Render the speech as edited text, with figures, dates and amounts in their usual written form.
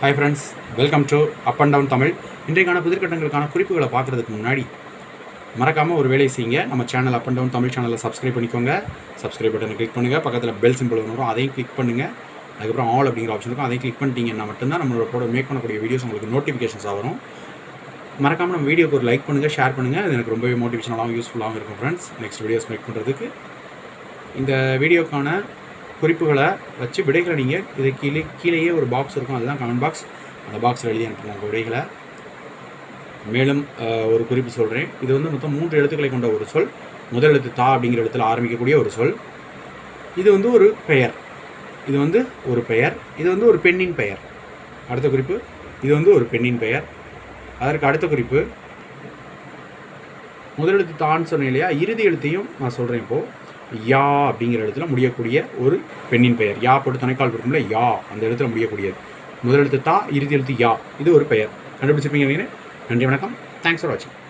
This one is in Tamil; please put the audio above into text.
Hi friends, welcome to up and down Tamil. இன்றைக்கான புதிர்கட்டங்களுக்கான குறிப்புகளை பார்க்குறதுக்கு முன்னாடி மறக்காமல் ஒரு வேலையை செய்யுங்க. நம்ம channel up and down Tamil சேனலை சப்ஸ்கிரைப் பண்ணிக்கோங்க. சப்ஸ்கிரைப் பட்டனை கிளிக் பண்ணுங்கள். பக்கத்தில் பெல் சிம்பிள் வரும், அதையும் கிளிக் பண்ணுங்கள். அதுக்கப்புறம் ஆல் அப்படிங்கிற ஆப்ஷன் இருக்கும், அதையும் கிளிக் பண்ணிட்டீங்கன்னா மட்டும்தான் நம்மளோட மேக் பண்ணக்கூடிய வீடியோஸ் உங்களுக்கு நோட்டிஃபிகேஷன்ஸாக வரும். மறக்காமல் நம்ம வீடியோக்கு ஒரு லைக் பண்ணுங்கள், ஷேர் பண்ணுங்கள். அது எனக்கு ரொம்பவே மோட்டிவேஷனலாகவும் யூஸ்ஃபுல்லாகவும் இருக்கும் ஃப்ரெண்ட்ஸ். நெக்ஸ்ட் வீடியோஸ் மேக் பண்ணுறதுக்கு இந்த வீடியோக்கான குறிப்புகளை வச்சு விடைகளை நீங்கள் இது கீழேயே ஒரு பாக்ஸ் இருக்கும், அதுதான் கமெண்ட் பாக்ஸ். அந்த பாக்ஸில் எழுதி அனுப்புங்க உங்கள் விடைகளை. மேலும் ஒரு குறிப்பு சொல்கிறேன். இது வந்து மொத்தம் 3 எழுத்துக்களை கொண்ட ஒரு சொல். முதல் எழுத்து தா அப்படிங்கிற எழுத்தில் ஆரம்பிக்கக்கூடிய ஒரு சொல். இது வந்து ஒரு பெயர். இது வந்து ஒரு பெயர். இது வந்து ஒரு பெண்ணின் பெயர். அடுத்த குறிப்பு, இது வந்து ஒரு பெண்ணின் பெயர். அதற்கு அடுத்த குறிப்பு, முதல் எழுத்து தான்னு சொன்னேன் இல்லையா, இறுதி எழுத்தையும் நான் சொல்கிறேன் இப்போது. யா அப்படிங்கிற இடத்துல முடியக்கூடிய ஒரு பெண்ணின் பெயர். யா போட்டு துணைக்கால் இருக்கும்ல, யா அந்த இடத்துல முடியக்கூடியது. முதல் எழுத்து தா, இறுதி எழுத்து யா. இது ஒரு பெயர். கண்டுபிடிச்சிருப்பீங்க. நன்றி, வணக்கம். தேங்க்ஸ் ஃபார் வாட்சிங்.